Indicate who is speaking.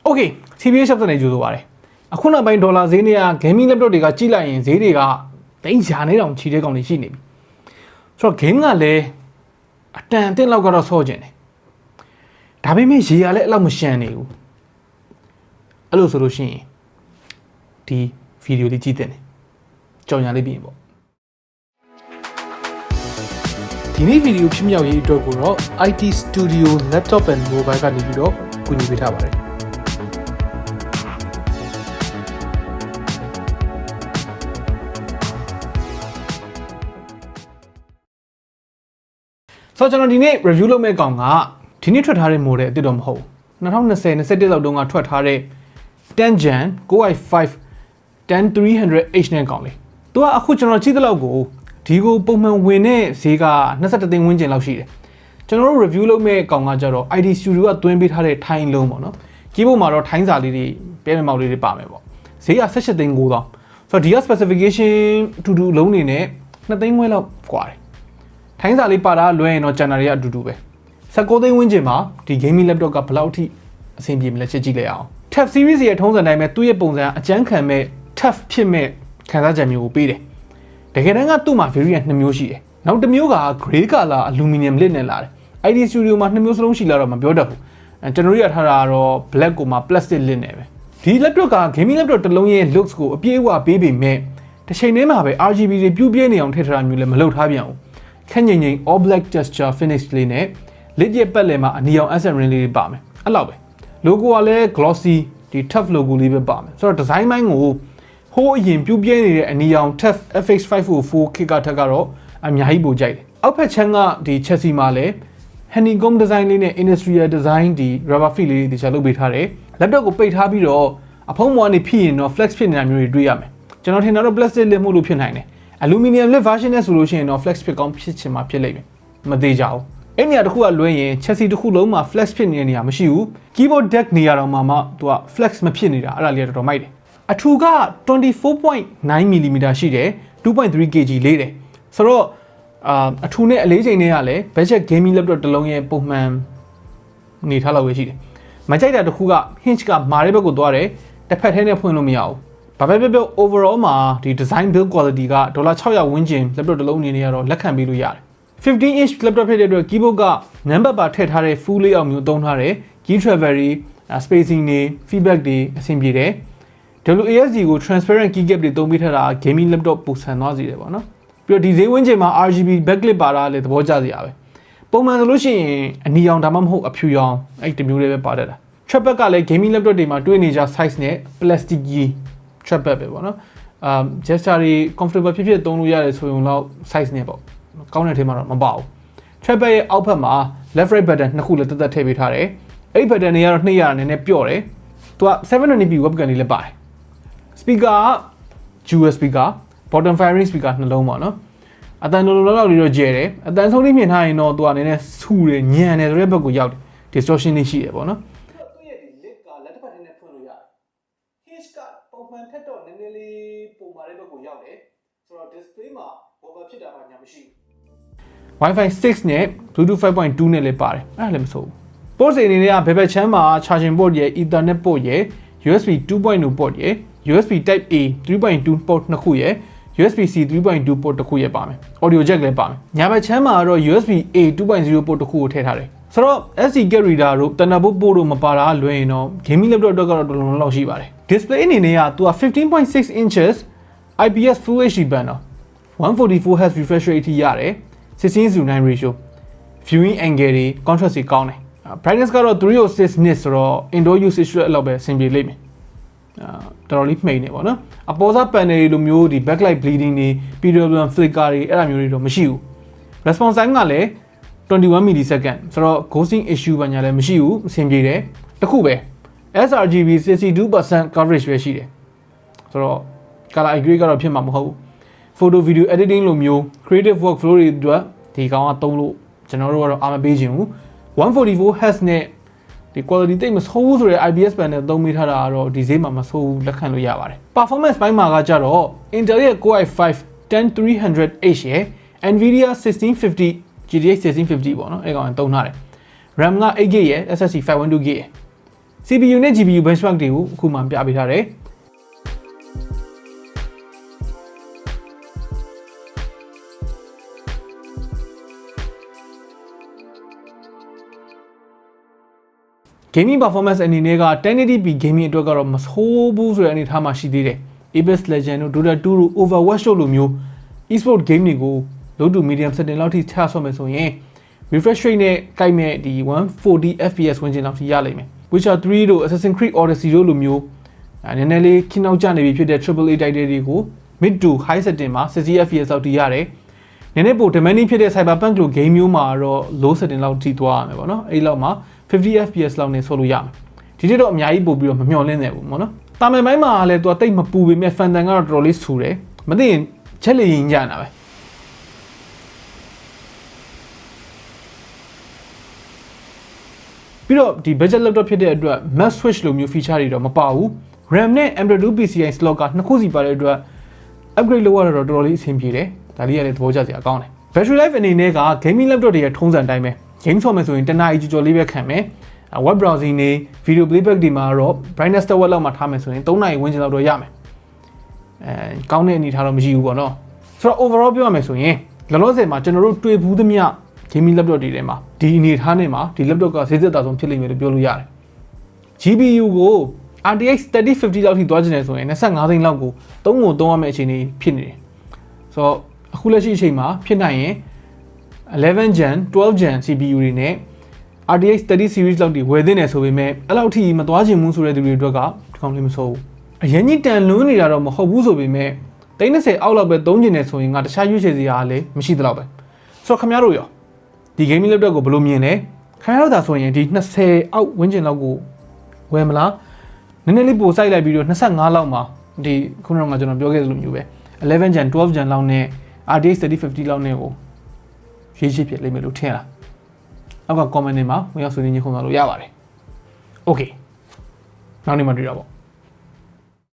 Speaker 1: Okay TBH Labs နဲ့ကြိုးဆိုပါတယ်အခုနောက်ပိုင်းဒေါ်လာဈေးတွေက gaming laptop တွေကကြီးလိုက်ရင်ဈေးတွေကတိတ်ရာနေတောင်ချီတဲ့ကောင်တွေရှိနေပြီဆိုတော့ game ကလည်းအတန်အသင့်လောက်ကတော့ဆော့ကျင်တယ်ဒါပေမဲ့ရေကလည်းအဲ့လောက်မရှမ်းနေဘူးအဲ့လိုဆိုလို့ရှိရင်ဒီဗီဒီယိုလေးကြည့်တဲ့နေကြောင်ညာလေးပြင်ပေါ့ဒီနေ့ဗီဒီယိုဖြစ်မြောက်ရေးအတွက်ကိုတော့ IT Studio Laptop and Mobile ကနေပြီးတော့ကူညီပေးထားပါတယ်ဆိုတော့ကျွန်တော်ဒီနေ့ review လုပ်မယ့်ကောင်ကဒီနေ့ထွက်ထားတဲ့ model အစ်တော့မဟုတ်2020-21လောက်တုန်းကထွက်ထားတဲ့ 10 Gen Core i5 10300H နဲ့ကောင်လေးသူကအခုကျွန်တော်ကြည့်တဲ့လောက်ကိုဒီကိုပုံမှန်ဝင်တဲ့ဈေးက21သိန်းဝန်းကျင်လောက်ရှိတယ်ကျွန်တော်တို့ review လုပ်မယ့်ကောင်ကကြတော့ IT Studio ကသွင်းပေးထားတဲ့ထိုင်းလုံးပေါ့နော် keyboard မှာတော့ထိုင်းစာလေးတွေပဲမောက်လေးတွေပါမယ်ပေါ့ဈေးက18သိန်း9သောင်းဆိုတော့ဒီက specification အတူတူလုံးနေနဲ့2သိန်းခွဲလောက်กว่าတယ်ထိုင်းစာလေးပါတာလွဲရင်တော့ကျန်တာတွေကအတူတူပဲ19သိန်းဝန်းကျင်မှာဒီ gaming laptop ကဘယ်လောက်အထိအဆင်ပြေမလဲချက်ကြည့်လိုက်အောင် Tab series ရဲ့ထုံးစံတိုင်းပဲသူ့ရဲ့ပုံစံအကျန်းခံမဲ့ tough ဖြစ်မဲ့ခံစားချက်မျိုးကိုပေးတယ်တကယ်တမ်းကသူ့မှာ variant 2မျိုးရှိတယ်နောက်တစ်မျိုးက gray color aluminum lid နဲ့လာတယ် IT Studio မှာ2မျိုးစလုံးရှိလာတော့မပြောတတ်ဘူးကျွန်တော်တို့ရထားတာကတော့ black ကိုမှ plastic lid နဲ့ပဲဒီ laptop က gaming laptop တစ်လုံးရဲ့ looks ကိုအပြည့်အဝပေးပေမဲ့တစ်ချိန်တည်းမှာပဲ RGB တွေပြူးပြဲနေအောင်ထည့်ထားတာမျိုးလည်းမလုပ်ထားပြန်ဘူးခက်ငိမ့်ငိမ့် all black texture finish လေးနဲ့ lid ရဲ့ပတ်လည်မှာအနီရောင် accent ring လေးတွေပါမယ်အဲ့လောက်ပဲ logo ကလည်း glossy ဒီ tough logo လေးပဲပါမယ်ဆိုတော့ design ပိုင်းကိုဟိုးအရင်ပြူးပြဲနေတဲ့အနီရောင် tough FX504 kit ကထက်ကတော့အများကြီးပိုကြိုက်တယ်အောက်ဖက်ချမ်းကဒီ chassis မှာလည်း honeycomb design လေးနဲ့ industrial design ဒီ rubber feel လေးတွေတခြားလုပ်ပေးထားတယ် laptop ကိုပိတ်ထားပြီးတော့အဖုံးပေါ်ကနေဖိရင်တော့ flex ဖြစ်နေတာမျိုးတွေတွေ့ရမယ်ကျွန်တော်ထင်တာတော့ plastic lid မှုလို့ဖြစ်နိုင်တယ် aluminum lid version နဲ့ဆိုလို့ရှိရင်တော့ flex ဖြစ်ကောင်းဖြစ်ချင်မှာဖြစ်လိမ့်မယ်မသေးကြဘူးအဲ့နေရာတစ်ခုကလွှဲရင် chassis တစ်ခုလုံးမှာ flex ဖြစ်နေတဲ့နေရာမရှိဘူး keyboard deck နေရာတော့မှသူက flex မဖြစ်နေတာအဲ့ဒါလေးတော်တော်မိုက်တယ်အထူက 24.9mm ရှိတယ် 2.3 kg လေးတယ်ဆိုတော့အထူနဲ့အလေးချိန်တွေကလည်း budget gaming laptop တစ်လုံးရဲ့ပုံမှန်နေထားလောက်ပဲရှိတယ်မကြိုက်တာတစ်ခုက hinge ကမာတဲ့ဘက်ကိုသွားတယ်တစ်ဖက်ထဲနဲ့ဖွင့်လို့မရဘူးဘာပဲပြော overall မှာဒီ design build quality က$600ဝန်းကျင် laptop တစ်လုံးအနေနဲ့ကတော့လက်ခံပေးလို့ရတယ်15 inch laptop ဖြစ်တဲ့အတွက် keyboard က number bar ထည့်ထားတဲ့ full layout မျိုးသုံးထားတယ် key travel တွေ spacing တွေ feedback တွေအဆင်ပြေတယ် WASD ကို transparent keycap တွေသုံးပေးထားတာ gaming laptop ပုံစံသွားစေတယ်ပေါ့နော်ပြီးတော့ဒီဈေးဝန်းကျင်မှာ RGB backlit ပါတာလည်းသဘောကျစရာပဲပုံမှန်ဆိုလို့ရှိရင်အနီရောင်ဒါမှမဟုတ်အဖြူရောင်အဲ့ဒီမျိုးလေးပဲပါတတ်တာ trackpad ကလည်း gaming laptop တွေမှာတွေ့နေကြ size နဲ့ plastic trackpad ပဲပေါ့နော်gesture တွေ comfortable ဖြစ်သုံးလို့ရတယ်ဆိုရင်တော့ size နဲ့ပေါ့ကောင်းတဲ့ထဲမှာတော့မပါဘူး trackpad ရဲ့အောက်ဘက်မှာ left right button နှစ်ခုလည်းတက်တက်ထည့်ပေးထားတယ်အဲ့ဒီ button တွေကတော့နှိပ်ရတာနည်းနည်းပျော့တယ်သူက 720p webcam လေးလည်းပါတယ် speaker က dual speaker bottom firing speaker နှလုံးပေါ့နော်အတန်လုံးလောက်လေးတော့ကျဲတယ်အတန်ဆုံးလေးမြင်ထားရင်တော့သူကနည်းနည်းဆူတယ်ညံတယ်ဆိုတဲ့ဘက်ကိုရောက်တယ် distortion လေးရှိတယ်ပေါ့နော်သူ့ရဲ့ဒီ lid ကလက်တစ်ဖက်နဲ့ဖွင့်လို့ရတယ် hinge ကပုံမှန်ထက်တော့နည်းနည်းလေးပုံမာတဲ့ဘက်ကိုရောက်တယ်ဆိုတော့ display မှာ over ဖြစ်တာမှညာမရှိဘူး Wi-Fi 6 နဲ့ Bluetooth 5.2 နဲ့လည်းပါတယ်အဲ့ဒါလည်းမဆိုးဘူး port အနေနဲ့ကဘယ်ဘက်ချမ်းမှာ charging port ရဲ့ Ethernet port ရဲ့ USB 2.0 port ရဲ့ USB Type A 3.2 port နှစ်ခုရဲ့ USB-C 3.2 port တစ်ခုရဲ့ပါမယ် audio jack လည်းပါမယ်ညာဘက်ချမ်းမှာတော့ USB-A 2.0 port တစ်ခုကိုထည့်ထားတယ်ဆိုတော့ SD card reader တို့ Thunderbolt port တို့မပါတာလွယ်ရင်တော့ gaming laptop တော့တော်တော်လောက်ရှိပါတယ် display အနေနဲ့ကသူက 15.6 inches IPS Full HD panel 144Hz refresh rate ထိရတယ် 16:9 ratio viewing angle တွေ contrast တွေကောင်းတယ် brightness ကတော့306 nits ဆိုတော့ indoor usage အတွက်အဲ့လောက်ပဲအဆင်ပြေလိမ့်မယ်တော်တော်လေးမှိန်နေပေါ့နော်အပေါ်စား panel တွေလိုမျိုးဒီ backlight bleeding တွေ PWM flicker တွေအဲ့ဒါမျိုးတွေတော့မရှိဘူး response time ကလည်း21 millisecond ဆိုတော့ ghosting issue ဘာညာလည်းမရှိဘူးအဆင်ပြေတယ်တခုပဲ sRGB 62% coverage ပဲရှိတယ်ဆိုတော့ color grade ကတော့ဖြစ်မှာမဟုတ်ဘူး photo video editing လိုမျိုး creative workflow တွေအတွက်ဒီကောင်ကသုံးလို့ကျွန်တော်တို့ကတော့အားမပေးချင်ဘူး 144Hz နဲ့ဒီ quality တိတ်မဆိုးဘူးဆိုတဲ့ IPS panel သုံးပေးထားတာကတော့ဒီဈေးမှာမဆိုးဘူးလက်ခံလို့ရပါတယ် performance ပိုင်းမှာကကြတော့ Intel ရဲ့ Core i5 10300H ရဲ့ Nvidia 1650 GTX 1650ပေါ့နော်အဲ့ကောင်သုံးထားတယ် RAM က 8GB ရဲ့ SSD 512GB ရဲ့ CPU နဲ့ GPU benchmark တွေကိုအခုမှပြပေးထားတယ်Gaming performance အနေနဲ့က 1080p gaming အတွက်ကတော့မဆိုးဘူးဆိုတဲ့အနေအထားမှာရှိသေးတယ် Apex Legends တို့ Dota 2 တို့ Overwatch တို့လိုမျိုး e-sport game တွေကို low to medium setting လောက်ထိချဆော့မယ်ဆိုရင် refresh rate နဲ့ကိုက်မဲ့ဒီ140 fps ဝန်းကျင်လောက်ထိရလိမ့်မယ် Witcher 3 တို့ Assassin's Creed Odyssey တို့လိုမျိုးနည်းနည်းလေးခင်းနောက်ကျနေပြီဖြစ်တဲ့ AAA title တွေကို mid to high setting မှာ60 fps လောက်ထိရတယ်နည်းနည်းပို demanding ဖြစ်တဲ့ Cyberpunk လို game မျိုးမှာတော့ low setting လောက်ထိသွားရမယ်ပေါ့နော်အဲ့လောက်မှာ50 fps လောက်နဲ့ဆော့လို့ရမယ်ဒီနေ့တော့အများကြီးပို့ပြီးတော့မမျှော်လင့်နိုင်ဘူးပေါ့နော်တာမန်ပိုင်းမှာလည်းသူကတိတ်မပူပေမဲ့ fan တန်ကတော့တော်တော်လေးဆူတယ်မသိရင်ချက်လေရင်ကြတာပဲပြီးတော့ဒီ budget laptop ဖြစ်တဲ့အတွက် mass switch လိုမျိုး feature တွေတော့မပါဘူး RAM နဲ့ M.2 PCI slot ကနှစ်ခုစီပါတဲ့အတွက် upgrade လုပ်ရတော့တော်တော်လေးအဆင်ပြေတယ်ဒါလေးရတယ်သဘောကျစရာကောင်းတယ် battery life အနေနဲ့က gaming laptop တွေရဲ့ထုံးစံတိုင်းပဲ game ဆော့မယ်ဆိုရင်တနားကြီးကြော်လေးပဲခံမယ် web browsing တွေ video playback တွေမှာတော့ brightness တစ်ဝက်လောက်မှထားမယ်ဆိုရင်3နာရီဝန်းကျင်လောက်တော့ရမယ်ကောင်းတဲ့အနေထားတော့မရှိဘူးပေါ့နော်ဆိုတော့ overall ပြောရမယ်ဆိုရင်လောလောဆယ်မှာကျွန်တော်တို့တွေ့ဘူးသမျှ gaming laptop တွေထဲမှာဒီအနေထားနဲ့မှာဒီ laptop ကဈေးသက်သာဆုံးဖြစ်လိမ့်မယ်လို့ပြောလို့ရတယ် GPU ကို RTX 3050 လောက်ထိသွားချင်တယ်ဆိုရင်25သိန်းလောက်ကို3ကိုသုံးရမယ့်အခြေအနေဖြစ်နေတယ်ဆိုတော့အခုလက်ရှိအချိန်မှာဖြစ်နိုင်ရင်11 gen 12 gen CPU တွေနဲ့ RTX 30 series လောက်တွေဝယ်သင့်တယ်ဆိုပေမဲ့အဲ့လောက်ထိမသွားချင်ဘူးဆိုတဲ့သူတွေအတွက်ကဒီကောင်လေးမစိုးဘူးအရင်ကြီးတန်လွန်းနေတာတော့မဟုတ်ဘူးဆိုပေမဲ့30အောက်လောက်ပဲသုံးချင်တယ်ဆိုရင်ငါတခြားရွေးချယ်စရာလည်းမရှိတော့ပဲဆိုတော့ခင်ဗျားတို့ရောဒီ gaming laptop ကိုဘယ်လိုမြင်လဲခင်ဗျားတို့သာဆိုရင်ဒီ20အောက်ဝန်းကျင်လောက်ကိုဝယ်မလားနည်းနည်းလေးပို့စိုက်လိုက်ပြီးတော့25လောက်မှာဒီခုနကကျွန်တော်ပြောခဲ့သလိုမျိုးပဲ11 gen 12 gen လောက်နဲ့ RTX 3050 လောက်နဲ့ကိုရေးချစ်ဖြစ်လိမ့်မယ်လို့ထင်လားအောက်က comment တွေမှာဝင်ရောက်ဆွေးနွေးညှိနှိုင်းလို့ရပါတယ် Okay နောက်နေ့မှတွေ့တော့ပေါ့